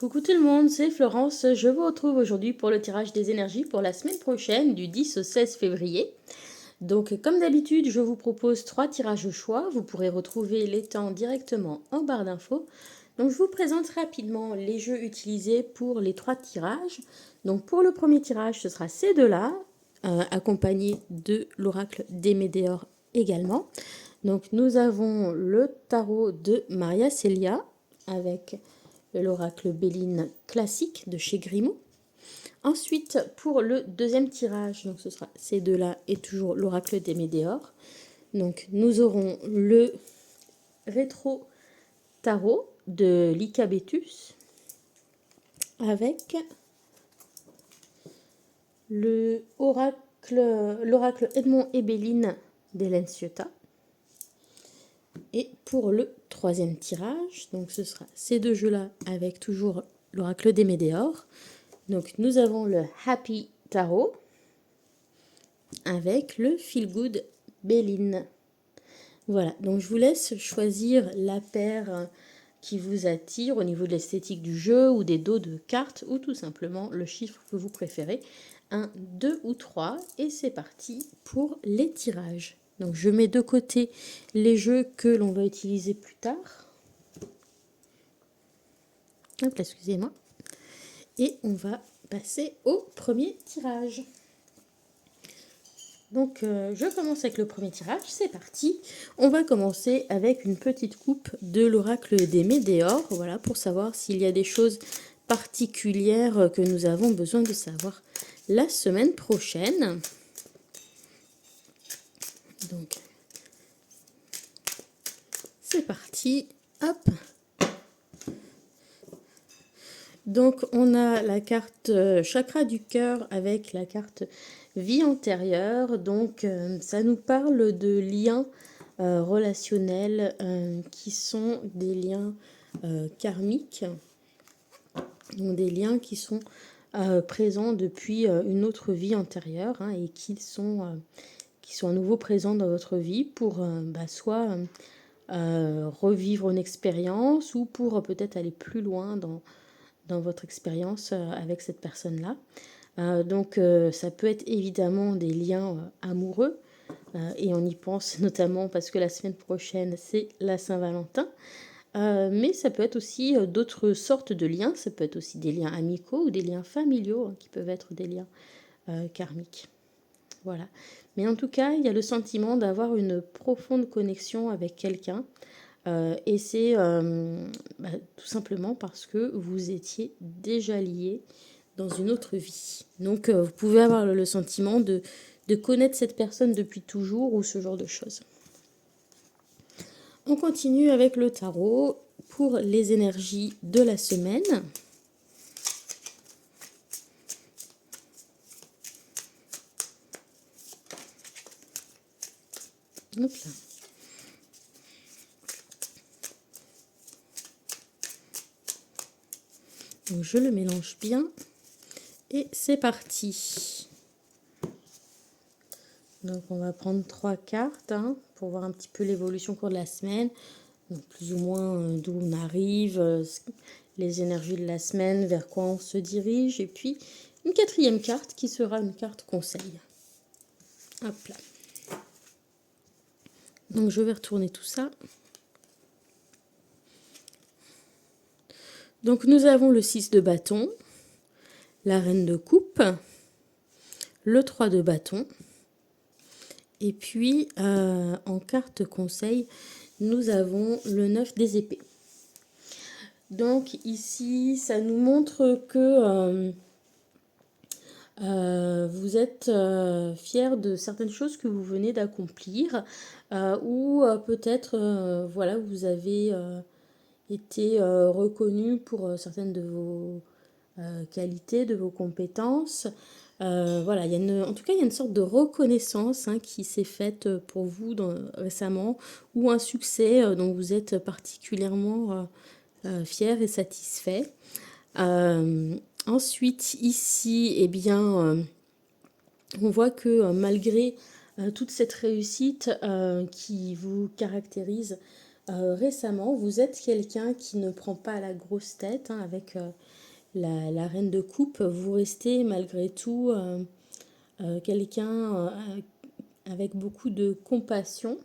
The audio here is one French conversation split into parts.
Coucou tout le monde, c'est Florence. Je vous retrouve aujourd'hui pour le tirage des énergies pour la semaine prochaine du 10 au 16 février. Donc comme d'habitude, je vous propose 3 tirages au choix. Vous pourrez retrouver les temps directement en barre d'infos. Donc je vous présente rapidement les jeux utilisés pour les 3 tirages. Donc pour le premier tirage, ce sera ces deux-là, accompagnés de l'oracle des Médéors également. Donc nous avons le tarot de Maria Celia avec l'oracle Béline classique de chez Grimaud. Ensuite, pour le deuxième tirage, donc ce sera ces deux-là et toujours l'oracle des Médéors. Donc nous aurons le rétro tarot de l'Icabetus avec l'oracle Edmond et Béline d'Hélène Ciotat. Et pour le troisième tirage, donc ce sera ces deux jeux-là avec toujours l'oracle des Médéors. Donc nous avons le Happy Tarot avec le Feel Good Béline. Voilà, donc je vous laisse choisir la paire qui vous attire au niveau de l'esthétique du jeu ou des dos de cartes ou tout simplement le chiffre que vous préférez, 1, 2 ou 3 et c'est parti pour les tirages. Donc je mets de côté les jeux que l'on va utiliser plus tard. Hop, excusez-moi. Et on va passer au premier tirage. Donc je commence avec le premier tirage, c'est parti. On va commencer avec une petite coupe de l'oracle des Médéors, voilà, pour savoir s'il y a des choses particulières que nous avons besoin de savoir la semaine prochaine. Donc c'est parti, hop. Donc on a la carte chakra du cœur avec la carte vie antérieure. Donc ça nous parle de liens relationnels qui sont des liens karmiques, donc des liens qui sont présents depuis une autre vie antérieure et qui sont à nouveau présents dans votre vie pour soit revivre une expérience ou pour peut-être aller plus loin dans votre expérience avec cette personne-là. Donc ça peut être évidemment des liens amoureux et on y pense notamment parce que la semaine prochaine c'est la Saint-Valentin. Mais ça peut être aussi d'autres sortes de liens, ça peut être aussi des liens amicaux ou des liens familiaux qui peuvent être des liens karmiques. Voilà. Mais en tout cas, il y a le sentiment d'avoir une profonde connexion avec quelqu'un. Et c'est tout simplement parce que vous étiez déjà liés dans une autre vie. Donc vous pouvez avoir le sentiment de connaître cette personne depuis toujours ou ce genre de choses. On continue avec le tarot pour les énergies de la semaine. Hop là. Donc je le mélange bien et c'est parti. Donc on va prendre 3 cartes pour voir un petit peu l'évolution au cours de la semaine. Donc plus ou moins d'où on arrive, les énergies de la semaine, vers quoi on se dirige. Et puis une 4e carte qui sera une carte conseil. Hop là. Donc je vais retourner tout ça. Donc nous avons le 6 de bâton, la reine de coupe, le 3 de bâton. Et puis en carte conseil, nous avons le 9 des épées. Donc ici, ça nous montre que vous êtes fier de certaines choses que vous venez d'accomplir ou peut-être voilà, vous avez été reconnu pour certaines de vos qualités, de vos compétences. Voilà, en tout cas, il y a une sorte de reconnaissance qui s'est faite pour vous récemment ou un succès dont vous êtes particulièrement fier et satisfait. Ensuite, ici, eh bien, on voit que malgré toute cette réussite qui vous caractérise récemment, vous êtes quelqu'un qui ne prend pas la grosse tête hein, avec la reine de coupe. Vous restez malgré tout quelqu'un avec beaucoup de compassion.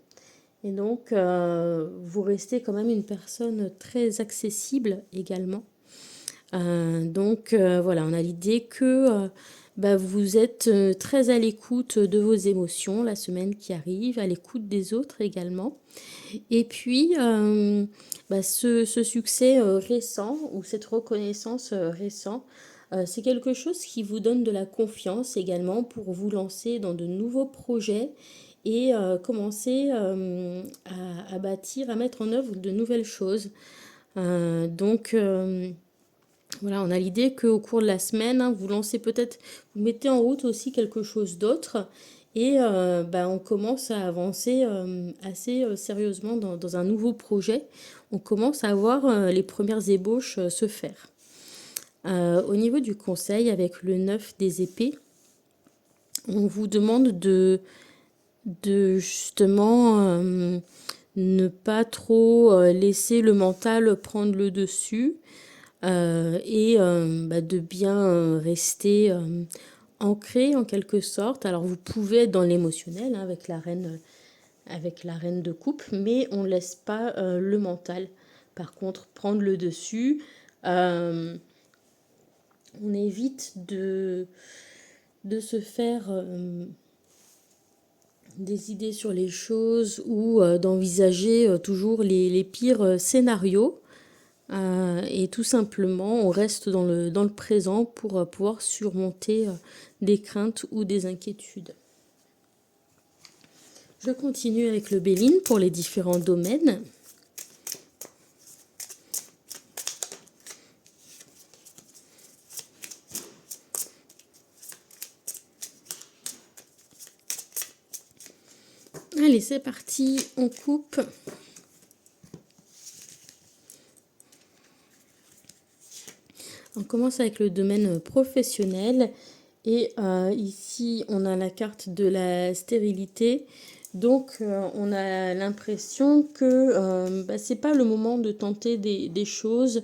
Et donc, vous restez quand même une personne très accessible également. Voilà, on a l'idée que vous êtes très à l'écoute de vos émotions la semaine qui arrive, à l'écoute des autres également. Et puis, ce succès récent ou cette reconnaissance récente, c'est quelque chose qui vous donne de la confiance également pour vous lancer dans de nouveaux projets et commencer à bâtir, à mettre en œuvre de nouvelles choses. Voilà, on a l'idée qu'au cours de la semaine, hein, vous lancez peut-être, vous mettez en route aussi quelque chose d'autre et on commence à avancer assez sérieusement dans un nouveau projet. On commence à voir les premières ébauches se faire. Au niveau du conseil, avec le 9 des épées, on vous demande de justement ne pas trop laisser le mental prendre le dessus. De bien rester ancré en quelque sorte. Alors vous pouvez être dans l'émotionnel hein, avec la reine de coupe, mais on ne laisse pas le mental par contre prendre le dessus. On évite de se faire des idées sur les choses ou d'envisager toujours les pires scénarios. Et tout simplement, on reste dans le présent pour pouvoir surmonter des craintes ou des inquiétudes. Je continue avec le Béline pour les différents domaines. Allez, c'est parti, on coupe. On commence avec le domaine professionnel et ici on a la carte de la stérilité. Donc on a l'impression que c'est pas le moment de tenter des choses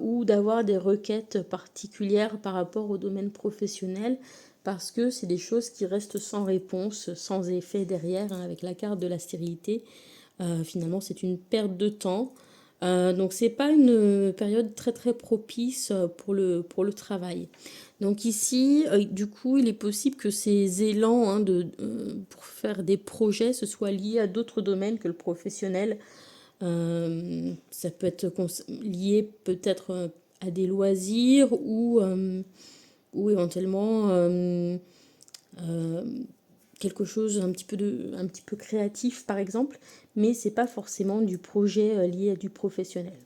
ou d'avoir des requêtes particulières par rapport au domaine professionnel parce que c'est des choses qui restent sans réponse, sans effet derrière hein, avec la carte de la stérilité. Finalement c'est une perte de temps. Donc c'est pas une période très très propice pour le travail. Donc ici, du coup, il est possible que ces élans hein, pour faire des projets se soient liés à d'autres domaines que le professionnel. Ça peut être lié peut-être à des loisirs ou éventuellement quelque chose un petit peu créatif par exemple, mais c'est pas forcément du projet lié à du professionnel.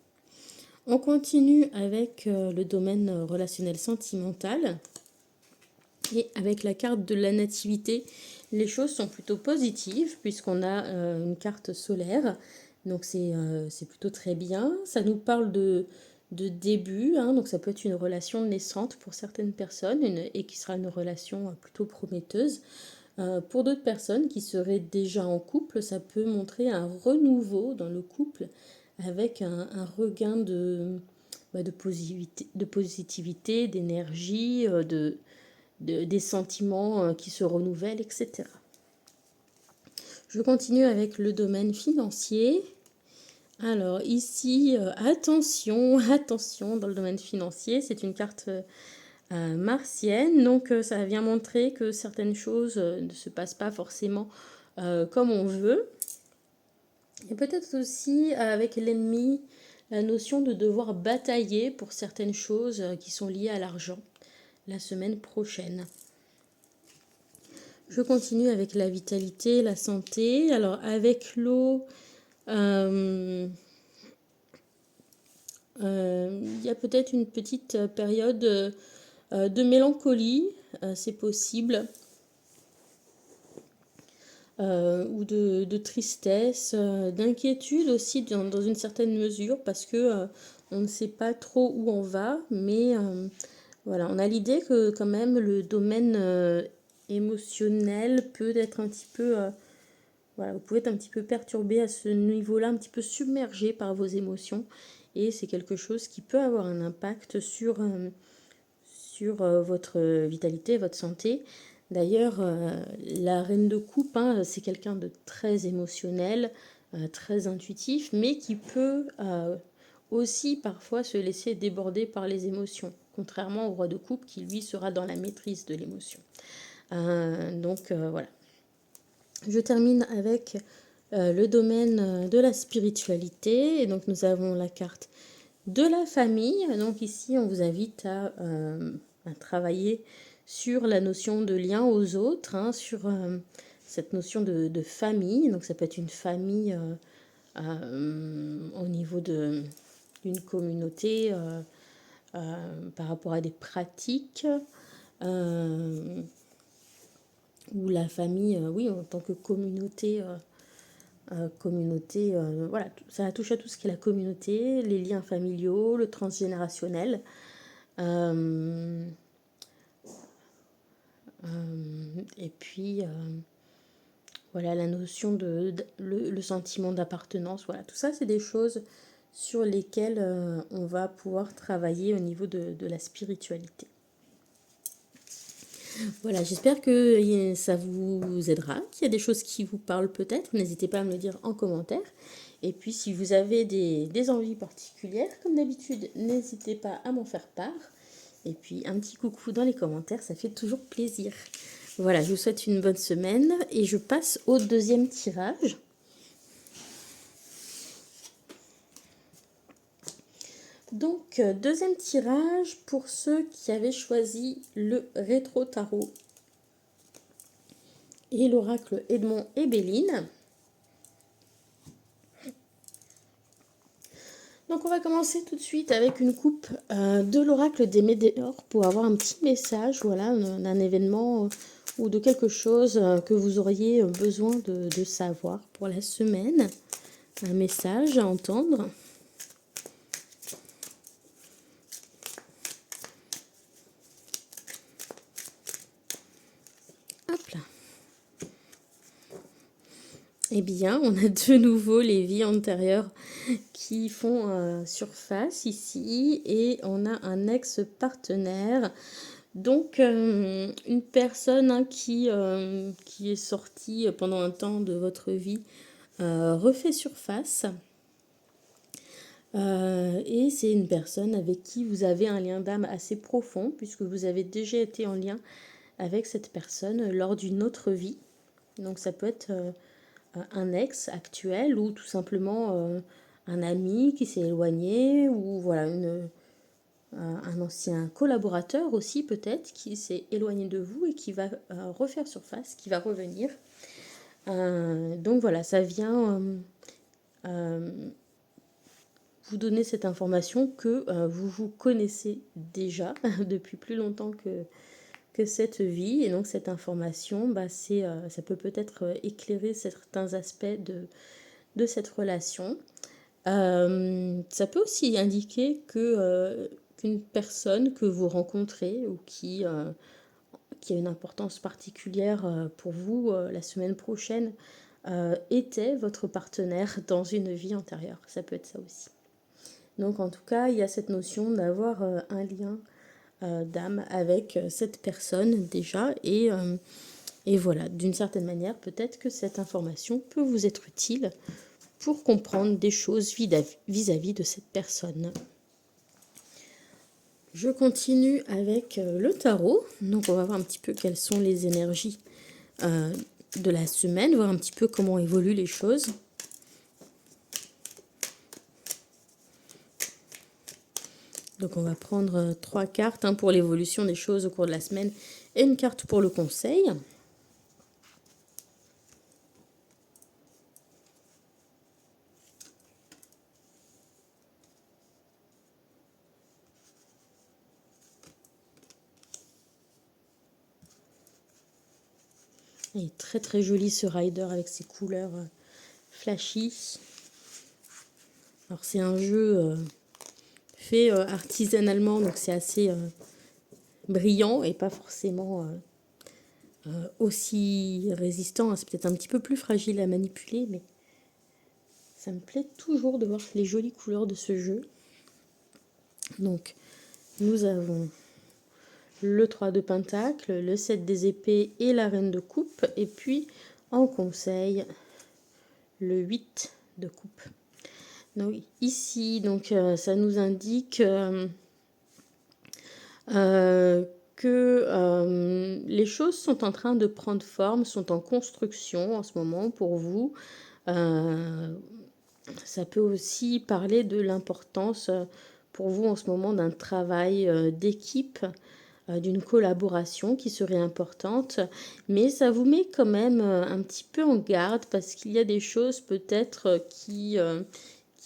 On continue avec le domaine relationnel sentimental et avec la carte de la nativité, les choses sont plutôt positives puisqu'on a une carte solaire, donc c'est plutôt très bien. Ça nous parle de début, hein, donc ça peut être une relation naissante pour certaines personnes et qui sera une relation plutôt prometteuse. Pour d'autres personnes qui seraient déjà en couple, ça peut montrer un renouveau dans le couple avec un regain de positivité, d'énergie, des sentiments qui se renouvellent, etc. Je continue avec le domaine financier. Alors ici, attention, attention dans le domaine financier, c'est une carte martienne, donc ça vient montrer que certaines choses ne se passent pas forcément comme on veut. Et peut-être aussi avec l'ennemi, la notion de devoir batailler pour certaines choses qui sont liées à l'argent la semaine prochaine. Je continue avec la vitalité, la santé. Alors avec l'eau, il y a peut-être une petite période de mélancolie, c'est possible, ou de tristesse, d'inquiétude aussi dans une certaine mesure parce que on ne sait pas trop où on va, mais voilà, on a l'idée que quand même le domaine émotionnel peut être un petit peu Voilà, vous pouvez être un petit peu perturbé à ce niveau-là, un petit peu submergé par vos émotions. Et c'est quelque chose qui peut avoir un impact sur votre vitalité, votre santé. D'ailleurs, la reine de coupe, hein, c'est quelqu'un de très émotionnel, très intuitif, mais qui peut aussi parfois se laisser déborder par les émotions, contrairement au roi de coupe qui, lui, sera dans la maîtrise de l'émotion. Donc, voilà. Je termine avec le domaine de la spiritualité. Et donc, nous avons la carte de la famille. Donc, ici, on vous invite à travailler sur la notion de lien aux autres, hein, sur cette notion de famille. Donc, ça peut être une famille au niveau d'une communauté par rapport à des pratiques. Ou la famille, oui, en tant que communauté, voilà, ça touche à tout ce qui est la communauté, les liens familiaux, le transgénérationnel. Et puis, voilà, la notion le sentiment d'appartenance, voilà, tout ça, c'est des choses sur lesquelles on va pouvoir travailler au niveau de la spiritualité. Voilà, j'espère que ça vous aidera, qu'il y a des choses qui vous parlent peut-être. N'hésitez pas à me le dire en commentaire. Et puis, si vous avez des envies particulières, comme d'habitude, n'hésitez pas à m'en faire part. Et puis, un petit coucou dans les commentaires, ça fait toujours plaisir. Voilà, je vous souhaite une bonne semaine et je passe au deuxième tirage. Donc, deuxième tirage pour ceux qui avaient choisi le rétro tarot et l'oracle Edmond et Béline. Donc on va commencer tout de suite avec une coupe de l'oracle des Médéors pour avoir un petit message, voilà, d'un événement ou de quelque chose que vous auriez besoin de savoir pour la semaine. Un message à entendre. Hop là. Eh bien, on a de nouveau les vies antérieures qui font surface ici et on a un ex-partenaire. Donc, une personne qui est sortie pendant un temps de votre vie refait surface. Et c'est une personne avec qui vous avez un lien d'âme assez profond puisque vous avez déjà été en lien avec cette personne lors d'une autre vie. Donc ça peut être un ex actuel ou tout simplement un ami qui s'est éloigné ou voilà un ancien collaborateur aussi peut-être qui s'est éloigné de vous et qui va refaire surface, qui va revenir. Donc voilà, ça vient vous donner cette information que vous vous connaissez déjà depuis plus longtemps que cette vie. Et donc cette information, bah, ça peut peut-être éclairer certains aspects de cette relation. Ça peut aussi indiquer qu'une personne que vous rencontrez ou qui a une importance particulière pour vous la semaine prochaine était votre partenaire dans une vie antérieure. Ça peut être ça aussi. Donc en tout cas, il y a cette notion d'avoir un lien d'âme avec cette personne déjà. Et voilà, d'une certaine manière, peut-être que cette information peut vous être utile pour comprendre des choses vis-à-vis de cette personne. Je continue avec le tarot. Donc on va voir un petit peu quelles sont les énergies de la semaine, voir un petit peu comment évoluent les choses. Donc on va prendre 3 cartes pour l'évolution des choses au cours de la semaine et une carte pour le conseil. Il est très très joli ce rider avec ses couleurs flashy. Alors c'est un jeu fait artisanalement, donc c'est assez brillant et pas forcément aussi résistant, hein. C'est peut-être un petit peu plus fragile à manipuler, mais ça me plaît toujours de voir les jolies couleurs de ce jeu. Donc, nous avons le 3 de pentacle, le 7 des épées et la reine de coupe. Et puis, en conseil, le 8 de coupe. Donc, ici, ça nous indique que les choses sont en train de prendre forme, sont en construction en ce moment pour vous. Ça peut aussi parler de l'importance pour vous en ce moment d'un travail d'équipe, d'une collaboration qui serait importante, mais ça vous met quand même un petit peu en garde parce qu'il y a des choses peut-être qui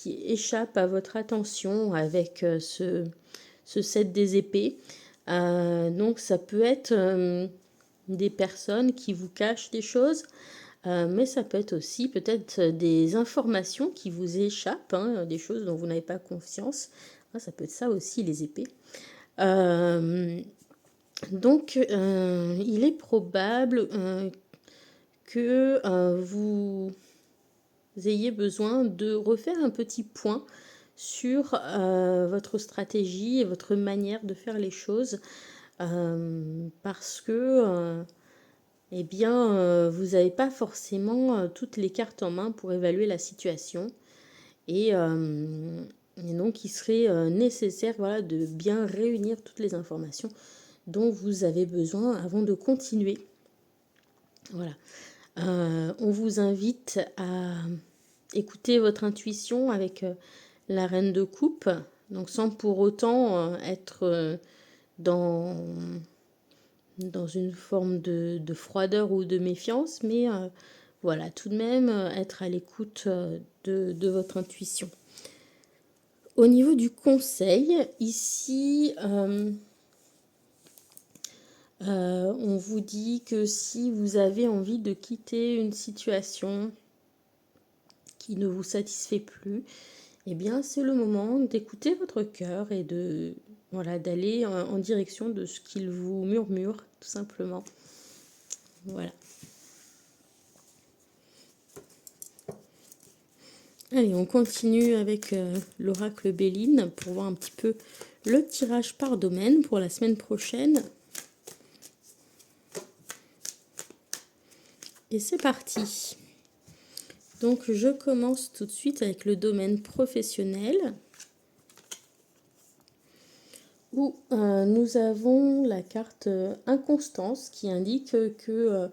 échappent à votre attention avec ce 7 des épées. Donc ça peut être des personnes qui vous cachent des choses, mais ça peut être aussi peut-être des informations qui vous échappent, hein, des choses dont vous n'avez pas confiance. Ça peut être ça aussi, les épées. Donc, il est probable que vous ayez besoin de refaire un petit point sur votre stratégie et votre manière de faire les choses, parce que eh bien, vous n'avez pas forcément toutes les cartes en main pour évaluer la situation. Et donc, il serait nécessaire, voilà, de bien réunir toutes les informations dont vous avez besoin avant de continuer. Voilà. On vous invite à écouter votre intuition avec la reine de coupe, donc sans pour autant être dans une forme de froideur ou de méfiance, mais voilà, tout de même être à l'écoute de votre intuition. Au niveau du conseil, ici, on vous dit que si vous avez envie de quitter une situation qui ne vous satisfait plus, eh bien c'est le moment d'écouter votre cœur et d'aller en direction de ce qu'il vous murmure, tout simplement. Voilà. Allez, on continue avec l'oracle Béline pour voir un petit peu le tirage par domaine pour la semaine prochaine. Et c'est parti. Donc je commence tout de suite avec le domaine professionnel, où nous avons la carte inconstance qui indique que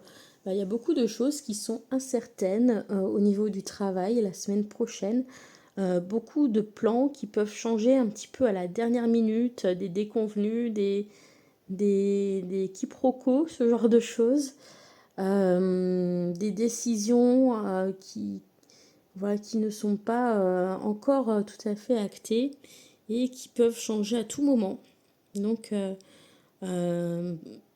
il y a beaucoup de choses qui sont incertaines au niveau du travail la semaine prochaine. Beaucoup de plans qui peuvent changer un petit peu à la dernière minute, des déconvenus, des quiproquos, ce genre de choses. Des décisions qui ne sont pas encore tout à fait actées et qui peuvent changer à tout moment. Donc,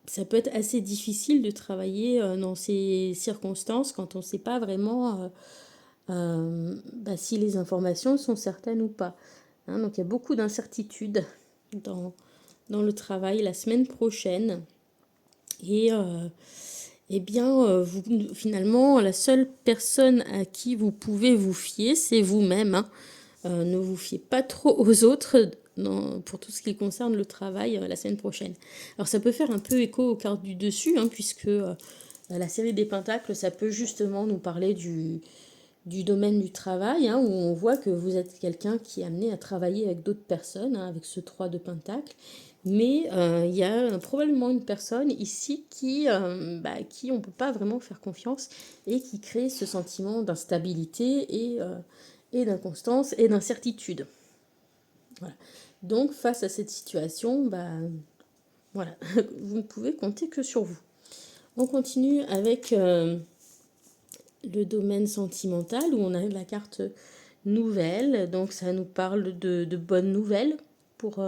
ça peut être assez difficile de travailler dans ces circonstances quand on ne sait pas vraiment si les informations sont certaines ou pas. Hein, donc, il y a beaucoup d'incertitudes dans le travail la semaine prochaine. Et finalement, la seule personne à qui vous pouvez vous fier, c'est vous-même, hein. Ne vous fiez pas trop aux autres pour tout ce qui concerne le travail la semaine prochaine. Alors ça peut faire un peu écho aux cartes du dessus, hein, puisque la série des pentacles, ça peut justement nous parler du domaine du travail, hein, où on voit que vous êtes quelqu'un qui est amené à travailler avec d'autres personnes, hein, avec ce 3 de pentacle. Mais il y a probablement une personne ici qui on ne peut pas vraiment faire confiance et qui crée ce sentiment d'instabilité et d'inconstance et d'incertitude. Voilà. Donc face à cette situation, voilà, vous ne pouvez compter que sur vous. On continue avec le domaine sentimental où on a la carte nouvelle. Donc ça nous parle de bonnes nouvelles pour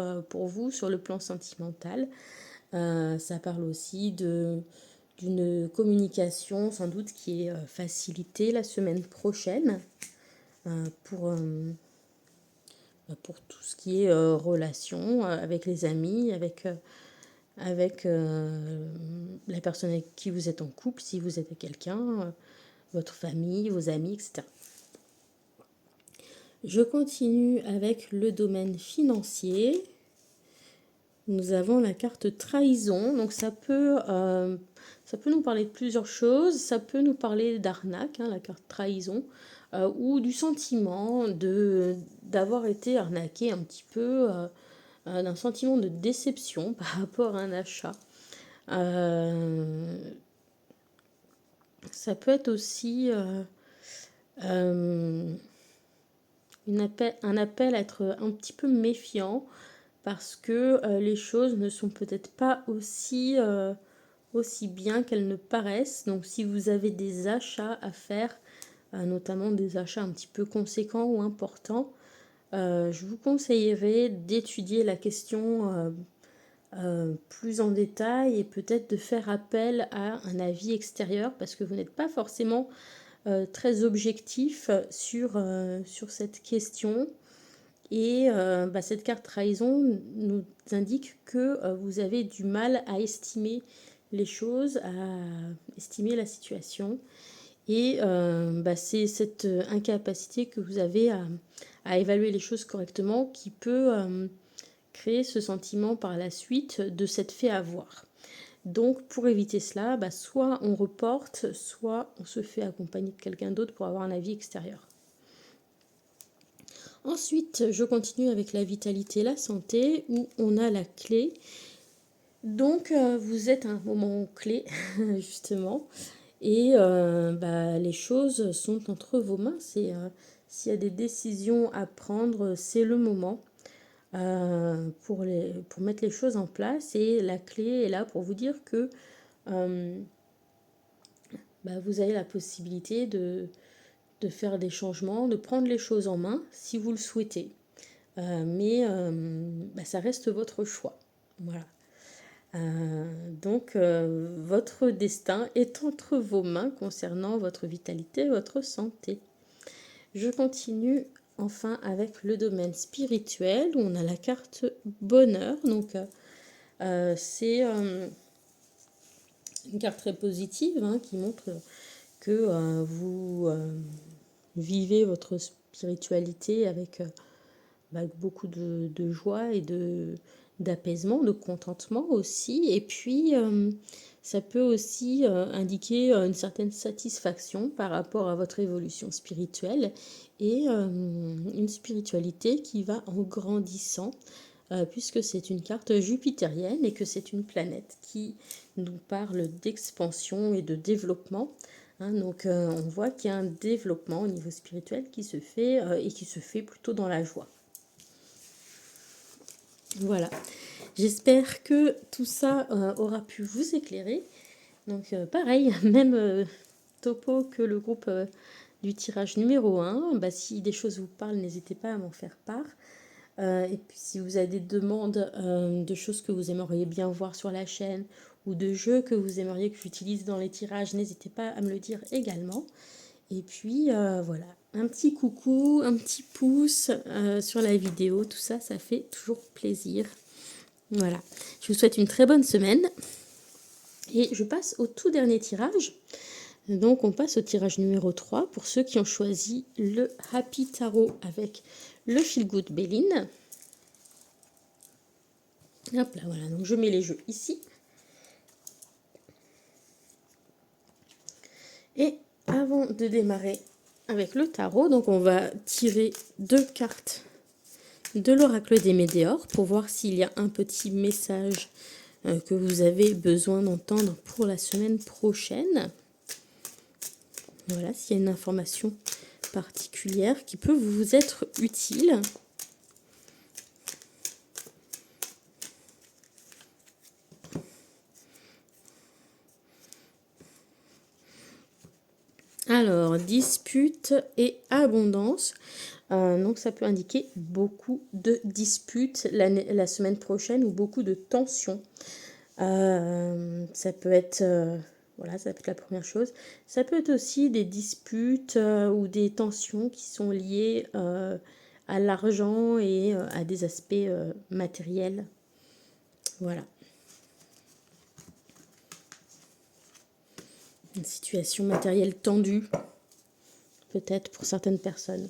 vous sur le plan sentimental. Ça parle aussi d'une communication sans doute qui est facilitée la semaine prochaine pour tout ce qui est relation avec les amis, avec avec la personne avec qui vous êtes en couple, si vous êtes avec quelqu'un, votre famille, vos amis, etc. Je continue avec le domaine financier. Nous avons la carte trahison, donc ça peut nous parler de plusieurs choses. Ça peut nous parler d'arnaque, hein, la carte trahison, ou du sentiment d'avoir été arnaqué un petit peu, d'un sentiment de déception par rapport à un achat. Ça peut être aussi un appel à être un petit peu méfiant parce que les choses ne sont peut-être pas aussi bien qu'elles ne paraissent. Donc si vous avez des achats à faire, notamment des achats un petit peu conséquents ou importants, je vous conseillerais d'étudier la question plus en détail et peut-être de faire appel à un avis extérieur parce que vous n'êtes pas forcément très objectif sur cette question. Et cette carte trahison nous indique que vous avez du mal à estimer les choses, à estimer la situation. Et c'est cette incapacité que vous avez à évaluer les choses correctement qui peut créer ce sentiment par la suite de s'être fait avoir. Donc pour éviter cela, soit on reporte, soit on se fait accompagner de quelqu'un d'autre pour avoir un avis extérieur. Ensuite, je continue avec la vitalité et la santé, où on a la clé. Donc, vous êtes à un moment clé, justement, et les choses sont entre vos mains. S'il y a des décisions à prendre, c'est le moment pour mettre les choses en place. Et la clé est là pour vous dire que vous avez la possibilité de faire des changements, de prendre les choses en main si vous le souhaitez. Mais ça reste votre choix. Voilà. Donc, votre destin est entre vos mains concernant votre vitalité et votre santé. Je continue enfin avec le domaine spirituel où on a la carte bonheur. Donc, c'est une carte très positive qui montre que vous vivez votre spiritualité avec beaucoup de joie et d'apaisement, de contentement aussi. Et puis, ça peut aussi indiquer une certaine satisfaction par rapport à votre évolution spirituelle et une spiritualité qui va en grandissant puisque c'est une carte jupitérienne et que c'est une planète qui nous parle d'expansion et de développement. Donc on voit qu'il y a un développement au niveau spirituel qui se fait et qui se fait plutôt dans la joie. Voilà, j'espère que tout ça aura pu vous éclairer. Donc pareil, même topo que le groupe du tirage numéro 1. Si des choses vous parlent, n'hésitez pas à m'en faire part. Et puis si vous avez des demandes de choses que vous aimeriez bien voir sur la chaîne ou de jeux que vous aimeriez que j'utilise dans les tirages, n'hésitez pas à me le dire également. Et puis voilà, un petit coucou, un petit pouce sur la vidéo, tout ça, ça fait toujours plaisir. Voilà, je vous souhaite une très bonne semaine et je passe au tout dernier tirage. Donc on passe au tirage numéro 3 pour ceux qui ont choisi le Happy Tarot avec le Feel Good Béline. Hop là, voilà, donc je mets les jeux ici. Et avant de démarrer avec le tarot, donc on va tirer 2 cartes de l'oracle des Médéors pour voir s'il y a un petit message que vous avez besoin d'entendre pour la semaine prochaine. Voilà, s'il y a une information particulière qui peut vous être utile. Alors, dispute et abondance. Donc, ça peut indiquer beaucoup de disputes la semaine prochaine ou beaucoup de tensions. Ça peut être... voilà, ça peut être la première chose. Ça peut être aussi des disputes ou des tensions qui sont liées à l'argent et à des aspects matériels. Voilà. Une situation matérielle tendue, peut-être pour certaines personnes.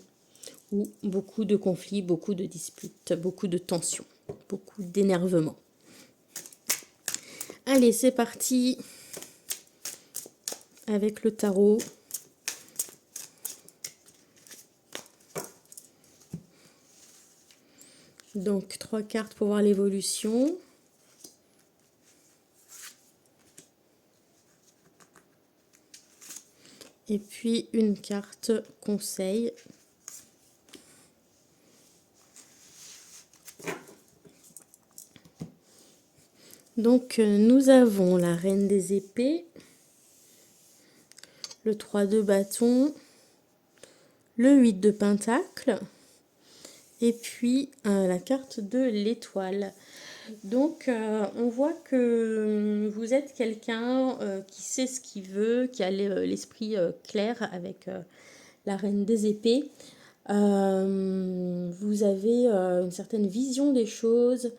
Ou beaucoup de conflits, beaucoup de disputes, beaucoup de tensions, beaucoup d'énervement. Allez, c'est parti avec le tarot. Donc, 3 cartes pour voir l'évolution. Et puis, une carte conseil. Donc, nous avons la reine des épées, le 3 de bâton, le 8 de pentacle, et puis la carte de l'étoile. Donc, on voit que vous êtes quelqu'un qui sait ce qu'il veut, qui a l'esprit clair avec la reine des épées. Vous avez une certaine vision des choses,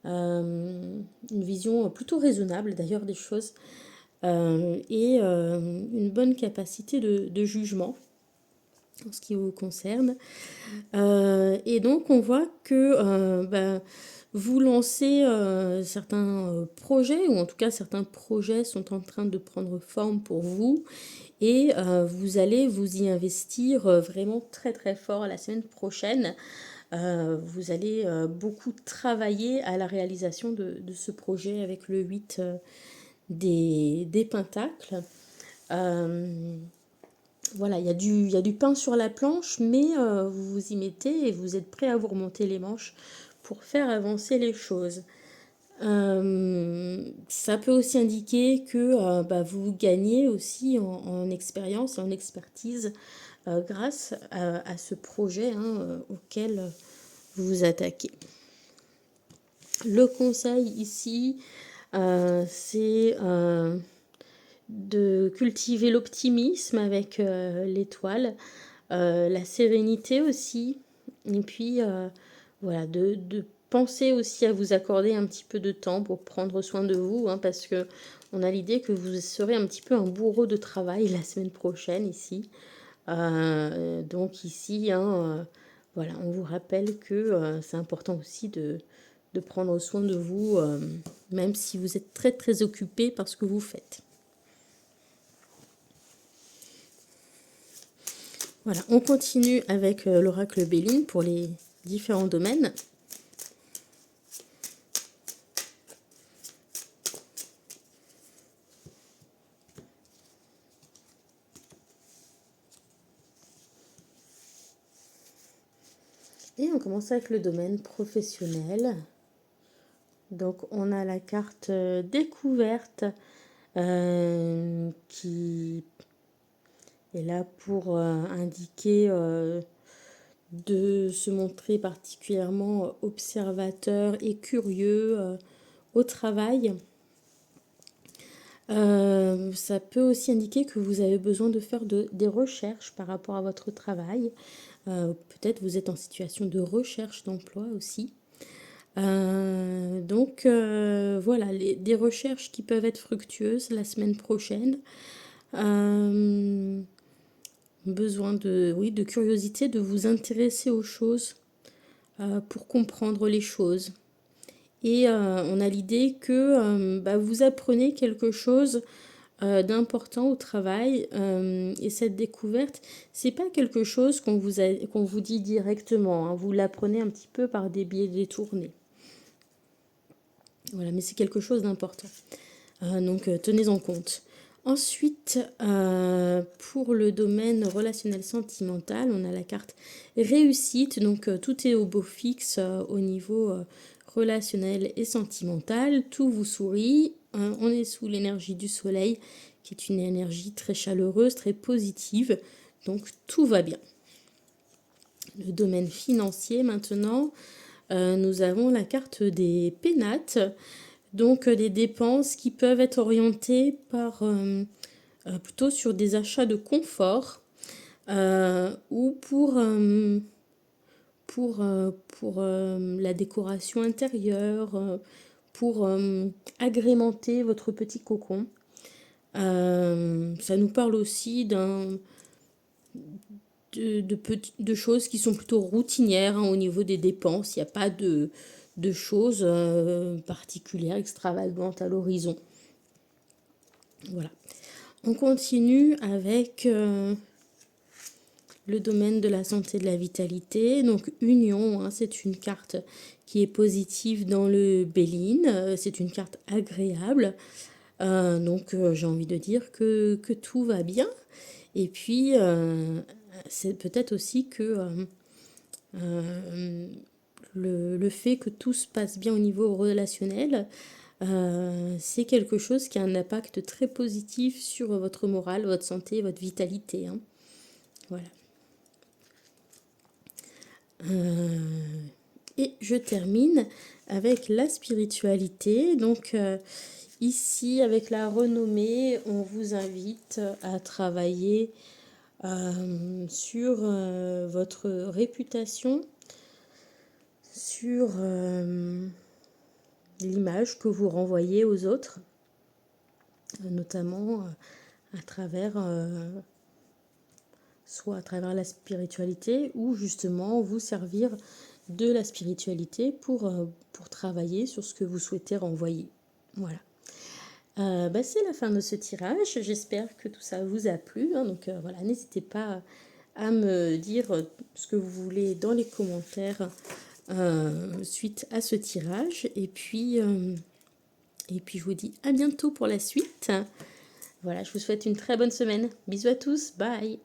une vision plutôt raisonnable d'ailleurs des choses, et une bonne capacité de jugement en ce qui vous concerne. Et donc on voit que vous lancez certains projets, ou en tout cas certains projets sont en train de prendre forme pour vous, et vous allez vous y investir vraiment très très fort la semaine prochaine. Vous allez beaucoup travailler à la réalisation de ce projet avec le 8 des pentacles. Voilà, il y a du pain sur la planche, mais vous vous y mettez et vous êtes prêt à vous remonter les manches pour faire avancer les choses. Ça peut aussi indiquer que vous gagnez aussi en expérience et en expertise grâce à ce projet auquel vous vous attaquez. Le conseil ici, c'est de cultiver l'optimisme avec l'étoile, la sérénité aussi, et puis voilà, de penser aussi à vous accorder un petit peu de temps pour prendre soin de vous, parce que on a l'idée que vous serez un petit peu un bourreau de travail la semaine prochaine ici. Donc ici, voilà, on vous rappelle que c'est important aussi de prendre soin de vous, même si vous êtes très très occupé par ce que vous faites. Voilà, on continue avec l'oracle Béline pour les différents domaines. Et on commence avec le domaine professionnel. Donc on a la carte découverte qui est là pour indiquer de se montrer particulièrement observateur et curieux au travail. Ça peut aussi indiquer que vous avez besoin de faire des recherches par rapport à votre travail. Peut-être vous êtes en situation de recherche d'emploi aussi. Donc voilà, des recherches qui peuvent être fructueuses la semaine prochaine. Besoin de curiosité, de vous intéresser aux choses pour comprendre les choses. Et on a l'idée que vous apprenez quelque chose d'important au travail, et cette découverte, c'est pas quelque chose qu'on vous dit directement, vous l'apprenez un petit peu par des biais détournés. Voilà, mais c'est quelque chose d'important. Donc tenez-en compte. Ensuite, pour le domaine relationnel sentimental, on a la carte réussite. Donc tout est au beau fixe au niveau relationnel et sentimental. Tout vous sourit. On est sous l'énergie du soleil, qui est une énergie très chaleureuse, très positive. Donc tout va bien. Le domaine financier maintenant, nous avons la carte des pénates. Donc des dépenses qui peuvent être orientées par plutôt sur des achats de confort ou pour la décoration intérieure, pour agrémenter votre petit cocon. Ça nous parle aussi de choses qui sont plutôt routinières hein, au niveau des dépenses. Il n'y a pas de choses particulières, extravagantes à l'horizon. Voilà. On continue avec le domaine de la santé et de la vitalité. Donc Union, hein, c'est une carte qui est positive dans le Béline. C'est une carte agréable. Donc j'ai envie de dire que tout va bien. Et puis c'est peut-être aussi que le fait que tout se passe bien au niveau relationnel, c'est quelque chose qui a un impact très positif sur votre morale, votre santé, votre vitalité. Hein. Voilà. Et je termine avec la spiritualité. Donc ici, avec la renommée, on vous invite à travailler sur votre réputation, sur l'image que vous renvoyez aux autres, notamment à travers soit à travers la spiritualité ou justement vous servir de la spiritualité pour travailler sur ce que vous souhaitez renvoyer. Voilà. C'est la fin de ce tirage. J'espère que tout ça vous a plu. Hein. Donc voilà, n'hésitez pas à me dire ce que vous voulez dans les commentaires suite à ce tirage. Et puis je vous dis à bientôt pour la suite. Voilà, je vous souhaite une très bonne semaine. Bisous à tous. Bye.